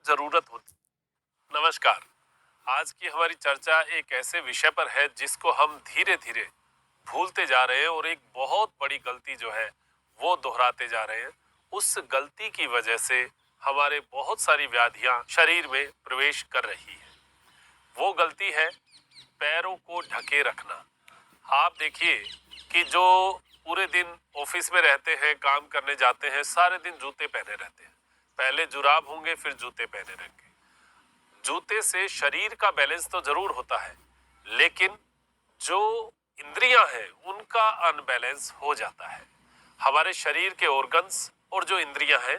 जरूरत होती। नमस्कार। आज की हमारी चर्चा एक ऐसे विषय पर है जिसको हम धीरे धीरे भूलते जा रहे हैं और एक बहुत बड़ी गलती जो है वो दोहराते जा रहे हैं। उस गलती की वजह से हमारे बहुत सारी व्याधियां शरीर में प्रवेश कर रही है। वो गलती है पैरों को ढके रखना। आप देखिए कि जो पूरे दिन ऑफिस में रहते हैं, काम करने जाते हैं, सारे दिन जूते पहने रहते हैं। पहले जुराब होंगे, फिर जूते पहने रहेंगे। जूते से शरीर का बैलेंस तो जरूर होता है, लेकिन जो इंद्रियां हैं उनका अनबैलेंस हो जाता है। हमारे शरीर के ऑर्गन्स और जो इंद्रियां हैं,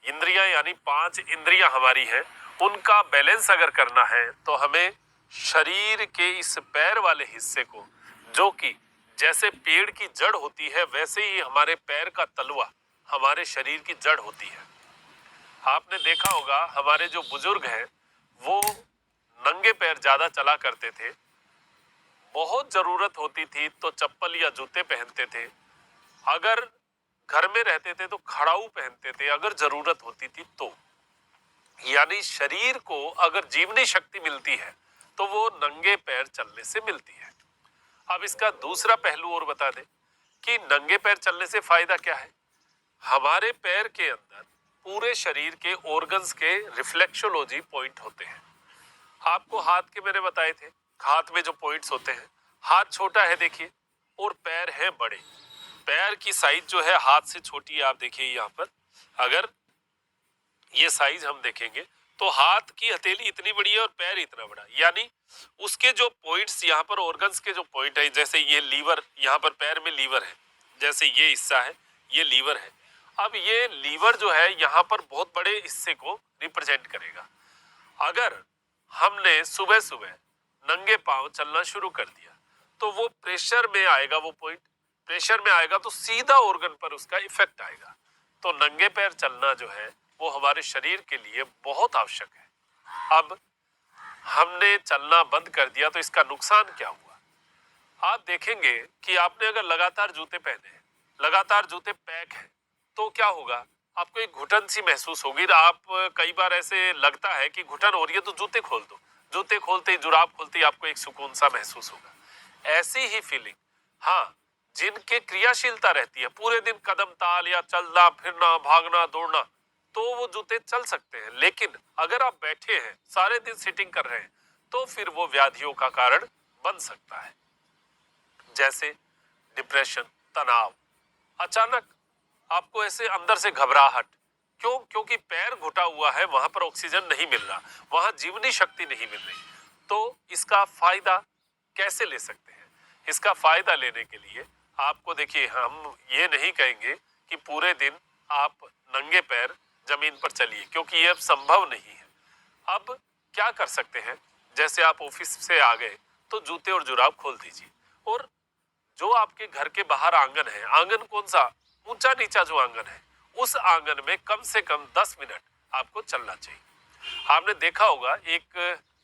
इंद्रियां यानी 5 इंद्रियां हमारी हैं, उनका बैलेंस अगर करना है तो हमें शरीर के इस पैर वाले हिस्से को, जो कि जैसे पेड़ की जड़ होती है वैसे ही हमारे पैर का तलवा हमारे शरीर की जड़ होती है। आपने देखा होगा हमारे जो बुजुर्ग हैं वो नंगे पैर ज्यादा चला करते थे। बहुत जरूरत होती थी तो चप्पल या जूते पहनते थे। अगर घर में रहते थे तो खड़ाऊ पहनते थे अगर जरूरत होती थी तो। यानी शरीर को अगर जीवनी शक्ति मिलती है तो वो नंगे पैर चलने से मिलती है। अब इसका दूसरा पहलू और बता दें कि नंगे पैर चलने से फायदा क्या है। हमारे पैर के अंदर पूरे शरीर के ऑर्गन्स के रिफ्लेक्सोलॉजी पॉइंट होते हैं। आपको हाथ के मैंने बताए थे, हाथ में जो पॉइंट्स होते हैं। हाथ छोटा है देखिए और पैर है बड़े। पैर की साइज जो है हाथ से छोटी है। आप देखिए यहाँ पर अगर ये साइज हम देखेंगे तो हाथ की हथेली इतनी बड़ी है और पैर इतना बड़ा, यानी उसके जो पॉइंट्स यहाँ पर ऑर्गन्स के जो पॉइंट है, जैसे ये लीवर, यहाँ पर पैर में लीवर है, जैसे ये हिस्सा है ये लीवर है। अब ये लीवर जो है यहाँ पर बहुत बड़े हिस्से को रिप्रेजेंट करेगा। अगर हमने सुबह सुबह नंगे पांव चलना शुरू कर दिया तो वो प्रेशर में आएगा, वो पॉइंट प्रेशर में आएगा तो सीधा ऑर्गन पर उसका इफेक्ट आएगा। तो नंगे पैर चलना जो है वो हमारे शरीर के लिए बहुत आवश्यक है। अब हमने चलना बंद कर दिया तो इसका नुकसान क्या हुआ। आप देखेंगे कि आपने अगर लगातार जूते पहने हैं, लगातार जूते पैक हैं, तो क्या होगा, आपको एक घुटन सी महसूस होगी। आप कई बार ऐसे लगता है कि घुटन हो रही है तो जूते खोल दो। जूते खोलते ही, जुराब खोलते ही आपको एक सुकून सा महसूस होगा। ऐसी ही फीलिंग, हाँ, जिनके क्रियाशीलता रहती है पूरे दिन, कदम ताल या चलना फिरना भागना दौड़ना, तो वो जूते चल सकते हैं। लेकिन अगर आप बैठे हैं, सारे दिन सिटिंग कर रहे हैं, तो फिर वो व्याधियों का कारण बन सकता है, जैसे डिप्रेशन, तनाव। अचानक आपको ऐसे अंदर से घबराहट, क्यों? क्योंकि पैर घुटा हुआ है, वहां पर ऑक्सीजन नहीं मिल रहा, वहां जीवनी शक्ति नहीं मिल रही। तो इसका फायदा कैसे ले सकते हैं? इसका फायदा लेने के लिए आपको देखिए, हम ये नहीं कहेंगे कि पूरे दिन आप नंगे पैर जमीन पर चलिए, क्योंकि ये अब संभव नहीं है। अब क्या कर सकते हैं, जैसे आप ऑफिस से आ गए तो जूते और जुराब खोल दीजिए, और जो आपके घर के बाहर आंगन है, आंगन कौन सा, ऊंचा नीचा जो आंगन है, उस आंगन में कम से कम 10 मिनट आपको चलना चाहिए। आपने देखा होगा एक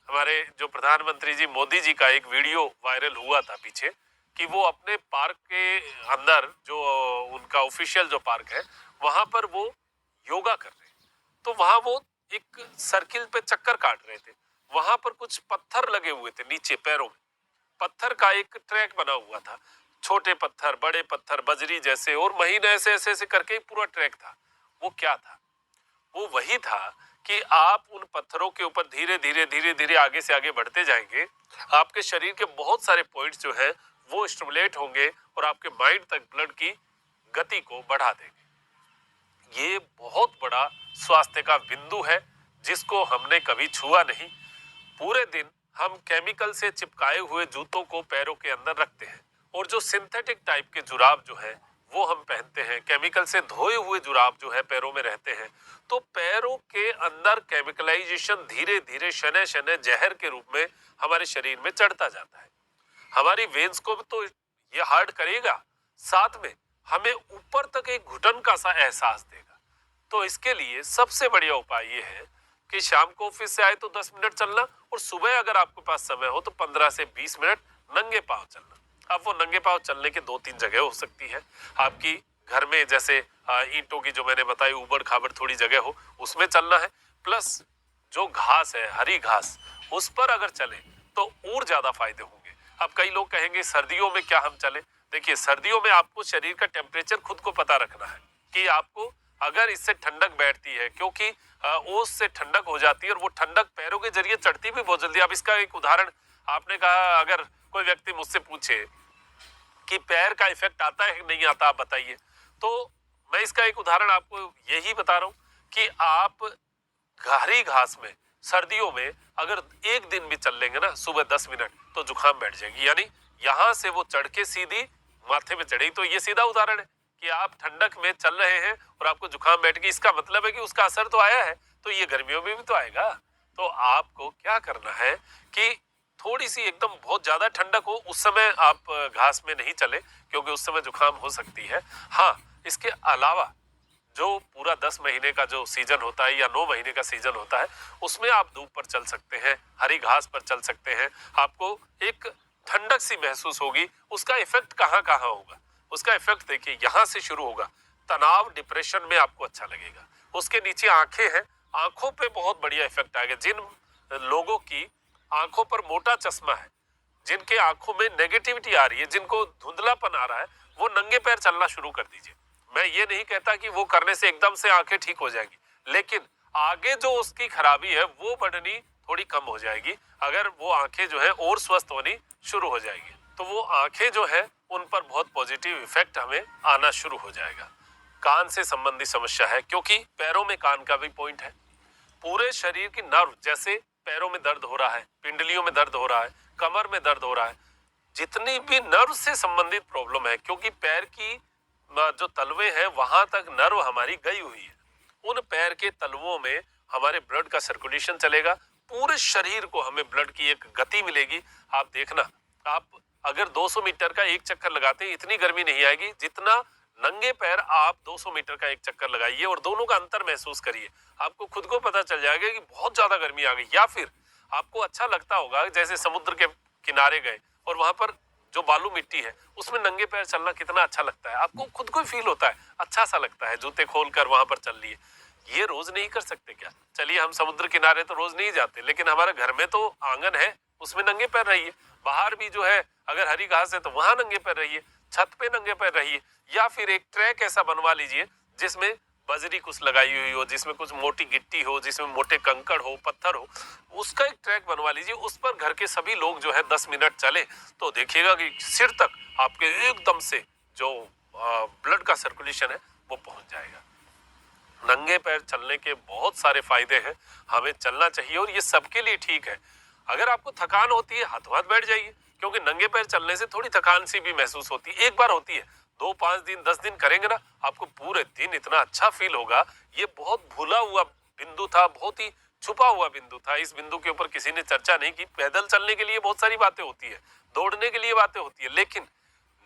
हमारे जो प्रधानमंत्री जी मोदी जी का एक वीडियो वायरल हुआ था पीछे, कि वो अपने पार्क के अंदर, जो उनका ऑफिशियल जो पार्क है, वहां पर वो योगा कर रहे हैं। तो वहां वो एक सर्किल पे चक्कर काट रहे थे। वहां पर कुछ पत्थर लगे हुए थे नीचे पैरों में, पत्थर का एक ट्रैक बना हुआ था, छोटे पत्थर, बड़े पत्थर, बजरी जैसे, और महीने ऐसे ऐसे ऐसे करके पूरा ट्रैक था। वो क्या था? वो वही था कि आप उन पत्थरों के ऊपर धीरे धीरे धीरे धीरे आगे से आगे बढ़ते जाएंगे, आपके शरीर के बहुत सारे पॉइंट्स जो है वो स्टिमुलेट होंगे और आपके माइंड तक ब्लड की गति को बढ़ा देंगे। ये बहुत बड़ा स्वास्थ्य का बिंदु है जिसको हमने कभी छुआ नहीं। पूरे दिन हम केमिकल से चिपकाए हुए जूतों को पैरों के अंदर रखते हैं, और जो सिंथेटिक टाइप के जुराब जो है वो हम पहनते हैं, केमिकल से धोए हुए जुराब जो है पैरों में रहते हैं। तो पैरों के अंदर केमिकलाइजेशन धीरे धीरे शनै शनै जहर के रूप में हमारे शरीर में चढ़ता जाता है। हमारी वेन्स को भी तो ये हार्ड करेगा, साथ में हमें ऊपर तक एक घुटन का सा एहसास देगा। तो इसके लिए सबसे बढ़िया उपाय ये है कि शाम को ऑफिस से आए तो 10 मिनट चलना, और सुबह अगर आपके पास समय हो तो 15 से 20 मिनट नंगे पांव चलना। अब वो नंगे पांव चलने के 2-3 जगह हो सकती है आपकी। घर में जैसे ईंटों की जो मैंने बताई उबड़ खाबड़ थोड़ी जगह हो, उसमें चलना है। प्लस जो घास है, हरी घास, उस पर अगर चले तो और ज्यादा फायदे होंगे। अब कई लोग कहेंगे सर्दियों में क्या हम चले? देखिए, सर्दियों में आपको शरीर का टेम्परेचर खुद को पता रखना है कि आपको अगर इससे ठंडक बैठती है, क्योंकि ओस से ठंडक हो जाती है और वो ठंडक पैरों के जरिए चढ़ती भी बहुत जल्दी। अब इसका एक उदाहरण, आपने कहा अगर कोई व्यक्ति मुझसे पूछे कि पैर का इफेक्ट आता है कि नहीं आता, आप बताइए, तो मैं इसका एक उदाहरण आपको यही बता रहा हूं कि आप हरी घास में सर्दियों में अगर एक दिन भी चल लेंगे ना सुबह 10 मिनट, तो जुकाम बैठ जाएगी। यानी यहां से वो चढ़ के सीधी माथे में चढ़ेगी। तो ये सीधा उदाहरण है कि आप ठंडक में चल रहे हैं और आपको जुकाम बैठ गई, इसका मतलब है कि उसका असर तो आया है, तो ये गर्मियों में भी तो आएगा। तो आपको क्या करना है कि थोड़ी सी एकदम बहुत ज्यादा ठंडक हो उस समय आप घास में नहीं चले, क्योंकि उस समय जुकाम हो सकती है। हाँ, इसके अलावा जो पूरा 10 महीने का जो सीजन होता है या 9 महीने का सीजन होता है, उसमें आप धूप पर चल सकते हैं, हरी घास पर चल सकते हैं। आपको एक ठंडक सी महसूस होगी। उसका इफेक्ट कहाँ कहाँ होगा? उसका इफेक्ट देखिए, यहाँ से शुरू होगा। तनाव, डिप्रेशन में आपको अच्छा लगेगा। उसके नीचे आंखें हैं, आंखों पे बहुत बढ़िया इफेक्ट आएगा। जिन लोगों की आंखों पर मोटा चश्मा है, जिनके आंखों में नेगेटिविटी आ रही है, जिनको धुंधलापन आ रहा है, वो नंगे पैर चलना शुरू कर दीजिए। मैं ये नहीं कहता कि वो करने से एकदम से आंखें ठीक हो जाएंगी, लेकिन आगे जो उसकी खराबी है वो बढ़नी थोड़ी कम हो जाएगी। अगर वो आंखें जो है और स्वस्थ होनी शुरू हो जाएगी, तो वो आंखें जो है उन पर बहुत पॉजिटिव इफेक्ट हमें आना शुरू हो जाएगा। कान से संबंधी समस्या है, क्योंकि पैरों में कान का भी पॉइंट है। पूरे शरीर की नर्व, जैसे पैरों में दर्द हो रहा है, पिंडलियों में दर्द हो रहा है, कमर में दर्द हो रहा है, जितनी भी नर्व से संबंधित प्रॉब्लम है, क्योंकि पैर की जो तलवे हैं वहां तक नर्व हमारी गई हुई है, उन पैर के तलवों में हमारे ब्लड का सर्कुलेशन चलेगा। पूरे शरीर को हमें ब्लड की एक गति मिलेगी। आप देखना, आप अगर 200 मीटर का एक चक्कर लगाते हैं, इतनी गर्मी नहीं आएगी जितना नंगे पैर आप 200 मीटर का एक चक्कर लगाइए और दोनों का अंतर महसूस करिए। आपको खुद को पता चल जाएगा कि बहुत ज्यादा गर्मी आ गई। या फिर आपको अच्छा लगता होगा जैसे समुद्र के किनारे गए और वहां पर जो बालू मिट्टी है उसमें नंगे पैर चलना कितना अच्छा लगता है। आपको खुद को फील होता है, अच्छा सा लगता है। जूते खोलकर वहां पर चल लिए। ये रोज नहीं कर सकते क्या? चलिए, हम समुद्र किनारे तो रोज नहीं जाते, लेकिन हमारे घर में तो आंगन है, उसमें नंगे पैर रहिए। बाहर भी जो है, अगर हरी घास है तो वहां नंगे पैर रहिए, छत पे नंगे पैर रहिए। या फिर एक ट्रैक ऐसा बनवा लीजिए जिसमें बजरी कुछ लगाई हुई हो, जिसमें कुछ मोटी गिट्टी हो, जिसमें मोटे कंकड़ हो, पत्थर हो, उसका एक ट्रैक बनवा लीजिए। उस पर घर के सभी लोग जो है 10 मिनट चले तो देखिएगा कि सिर तक आपके एकदम से जो ब्लड का सर्कुलेशन है वो पहुंच जाएगा। नंगे पैर चलने के बहुत सारे फायदे हैं, हमें चलना चाहिए और ये सबके लिए ठीक है। अगर आपको थकान होती है, हाथों हाथ बैठ जाइए, क्योंकि नंगे पैर चलने से थोड़ी थकान सी भी महसूस होती है। एक बार होती है, 2, 5 दिन, 10 दिन करेंगे ना, आपको पूरे दिन इतना अच्छा फील होगा। ये बहुत भूला हुआ बिंदु था, बहुत ही छुपा हुआ बिंदु था। इस बिंदु के ऊपर किसी ने चर्चा नहीं की। पैदल चलने के लिए बहुत सारी बातें होती है, दौड़ने के लिए बातें होती है, लेकिन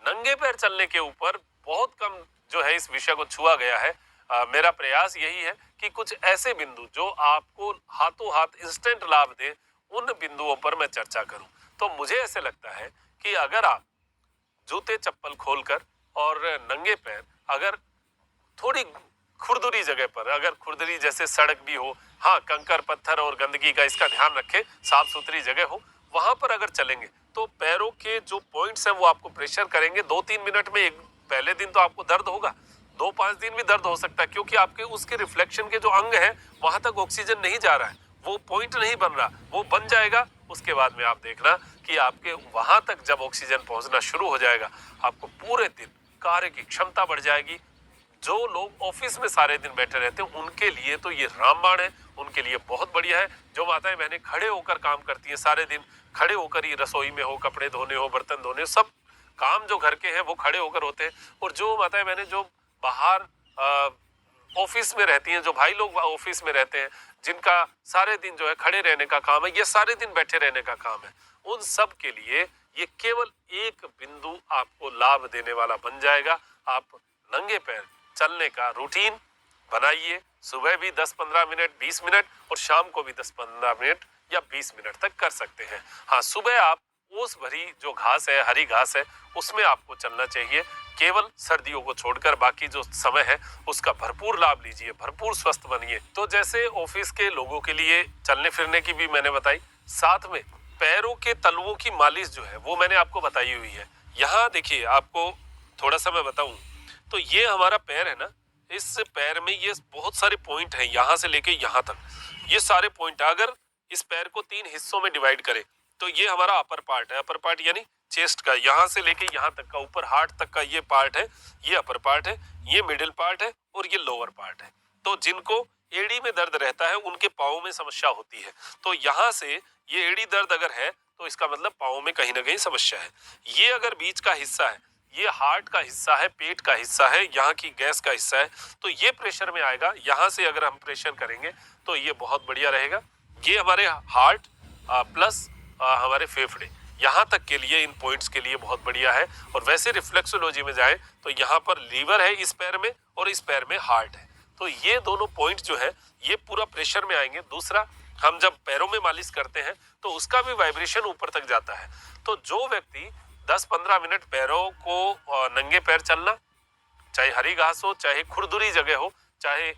नंगे पैर चलने के ऊपर बहुत कम जो है इस विषय को छुआ गया है। मेरा प्रयास यही है कि कुछ ऐसे बिंदु जो आपको हाथों हाथ इंस्टेंट लाभ दे, उन बिंदुओं पर मैं चर्चा करूं। तो मुझे ऐसे लगता है कि अगर आप जूते चप्पल खोलकर और नंगे पैर अगर थोड़ी खुरदुरी जगह पर, अगर खुरदुरी जैसे सड़क भी हो, हाँ, कंकर पत्थर और गंदगी का इसका ध्यान रखें, साफ सुथरी जगह हो, वहां पर अगर चलेंगे तो पैरों के जो पॉइंट्स हैं वो आपको प्रेशर करेंगे। 2-3 मिनट में एक, पहले दिन तो आपको दर्द होगा, 2-5 दिन भी दर्द हो सकता है, क्योंकि आपके उसके रिफ्लेक्शन के जो अंग है वहां तक ऑक्सीजन नहीं जा रहा है, वो पॉइंट नहीं बन रहा, वो बन जाएगा। उसके बाद में आप देखना कि आपके वहां तक जब ऑक्सीजन पहुंचना शुरू हो जाएगा, आपको पूरे दिन कार्य की क्षमता बढ़ जाएगी। जो लोग ऑफिस में सारे दिन बैठे रहते हैं उनके लिए तो ये रामबाण है, उनके लिए बहुत बढ़िया है। जो माताएं बहनें खड़े होकर काम करती हैं, सारे दिन खड़े होकर ही रसोई में हो, कपड़े धोने हो, बर्तन धोने हो, सब काम जो घर के हैं वो खड़े होकर होते हैं। और जो माताएं बहनें जो बाहर ऑफिस में रहती हैं, जो भाई लोग ऑफिस में रहते हैं, जिनका सारे दिन जो है खड़े रहने का काम है, ये सारे दिन बैठे रहने का काम है, उन सब के लिए ये केवल एक बिंदु आपको लाभ देने वाला बन जाएगा। आप नंगे पैर चलने का रूटीन बनाइए। सुबह भी 10-15 मिनट, 20 मिनट और शाम को भी 10-15 मिनट या 20 मिनट तक कर सकते हैं। हाँ, सुबह आप ओस भरी जो घास है, हरी घास है, उसमें आपको चलना चाहिए। केवल सर्दियों को छोड़कर बाकी जो समय है उसका भरपूर लाभ लीजिए, भरपूर स्वस्थ बनिए। तो जैसे ऑफिस के लोगों के लिए चलने फिरने की भी मैंने बताई, साथ में पैरों के तलवों की मालिश जो है वो मैंने आपको बताई हुई है। यहाँ देखिए, आपको थोड़ा सा मैं बताऊं तो ये हमारा पैर है ना, इस पैर में ये बहुत सारे पॉइंट हैं, यहाँ से लेके यहाँ तक। ये सारे पॉइंट अगर इस पैर को 3 हिस्सों में डिवाइड करें तो ये हमारा अपर पार्ट है। अपर पार्ट यानी चेस्ट का, यहाँ से लेके यहाँ तक का, ऊपर हार्ट तक का ये पार्ट है, ये अपर पार्ट है, ये मिडिल पार्ट है और ये लोअर पार्ट है। तो जिनको एड़ी में दर्द रहता है उनके पाँव में समस्या होती है। तो यहाँ से ये एड़ी दर्द अगर है तो इसका मतलब पाँव में कहीं ना कहीं समस्या है। ये अगर बीच का हिस्सा है, ये हार्ट का हिस्सा है, पेट का हिस्सा है, यहाँ की गैस का हिस्सा है, तो ये प्रेशर में आएगा। यहाँ से अगर हम प्रेशर करेंगे तो ये बहुत बढ़िया रहेगा। ये हमारे हार्ट प्लस हमारे फेफड़े, यहाँ तक के लिए, इन पॉइंट्स के लिए बहुत बढ़िया है। और वैसे रिफ्लेक्सोलॉजी में जाए तो यहाँ पर लीवर है इस पैर में और इस पैर में हार्ट है। तो ये दोनों पॉइंट जो है ये पूरा प्रेशर में आएंगे। दूसरा, हम जब पैरों में मालिश करते हैं तो उसका भी वाइब्रेशन ऊपर तक जाता है। तो जो व्यक्ति 10-15 मिनट पैरों को नंगे पैर चलना, चाहे हरी घास हो, चाहे खुरदुरी जगह हो, चाहे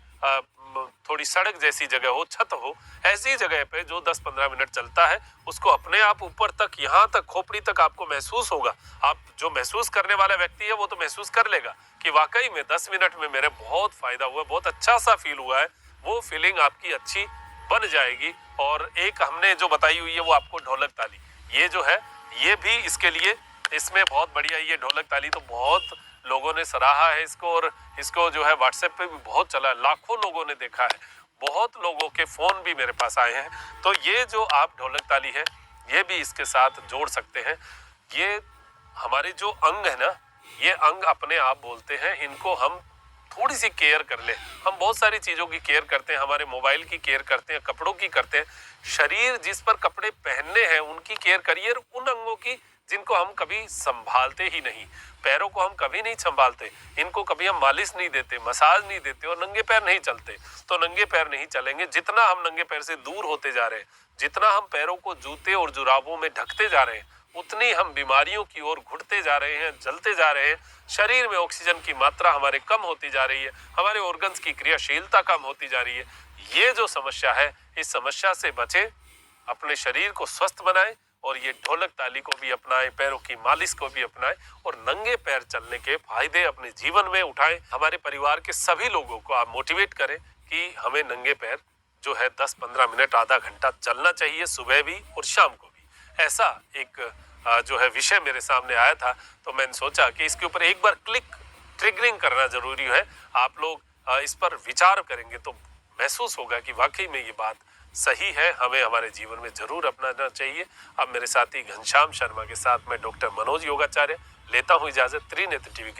थोड़ी सड़क जैसी जगह हो, छत हो, ऐसी जगह पे जो 10-15 मिनट चलता है उसको अपने आप ऊपर तक, यहाँ तक, खोपड़ी तक आपको महसूस होगा। आप जो महसूस करने वाला व्यक्ति है वो तो महसूस कर लेगा कि वाकई में 10 मिनट में मेरे बहुत फायदा हुआ, बहुत अच्छा सा फील हुआ है। वो फीलिंग आपकी अच्छी बन जाएगी। और एक हमने जो बताई हुई है वो आपको ढोलक ताली, ये जो है ये भी इसके लिए, इसमें बहुत बढ़िया। ये ढोलक ताली तो बहुत लोगों ने सराहा है इसको, और इसको जो है व्हाट्सएप पे भी बहुत चला, लाखों लोगों ने देखा है, बहुत लोगों के फोन भी मेरे पास आए हैं। तो ये जो आप ढोलक ताली है ये भी इसके साथ जोड़ सकते हैं। ये हमारे जो अंग है ना, ये अंग अपने आप बोलते हैं, इनको हम थोड़ी सी केयर कर ले। हम बहुत सारी चीजों की केयर करते हैं, हमारे मोबाइल की केयर करते हैं, कपड़ों की करते हैं, शरीर जिस पर कपड़े पहनने हैं उनकी केयर करिए। उन अंगों की जिनको हम कभी संभालते ही नहीं, पैरों को हम कभी नहीं संभालते, इनको कभी हम मालिश नहीं देते, मसाज नहीं देते और नंगे पैर नहीं चलते। तो नंगे पैर नहीं चलेंगे। जितना हम नंगे पैर से दूर होते जा रहे हैं, जितना हम पैरों को जूते और जुराबों में ढकते जा रहे हैं, उतनी हम बीमारियों की ओर घुटते जा रहे हैं, जलते जा रहे हैं। शरीर में ऑक्सीजन की मात्रा हमारे कम होती जा रही है, हमारे ऑर्गन्स की क्रियाशीलता कम होती जा रही है। ये जो समस्या है, इस समस्या से बचें, अपने शरीर को स्वस्थ बनाएं और ये ढोलक ताली को भी अपनाएं, पैरों की मालिश को भी अपनाएं और नंगे पैर चलने के फायदे अपने जीवन में उठाएं। हमारे परिवार के सभी लोगों को आप मोटिवेट करें कि हमें नंगे पैर जो है 10-15 मिनट, आधा घंटा चलना चाहिए, सुबह भी और शाम को भी। ऐसा एक जो है विषय मेरे सामने आया था, तो मैंने सोचा कि इसके ऊपर एक बार ट्रिगरिंग करना जरूरी है। आप लोग इस पर विचार करेंगे तो महसूस होगा कि वाकई में ये बात सही है, हमें हमारे जीवन में जरूर अपनाना चाहिए। अब मेरे साथी घनश्याम शर्मा के साथ मैं डॉक्टर मनोज योगाचार्य लेता हूं इजाजत। त्रिनेत्र टीवी के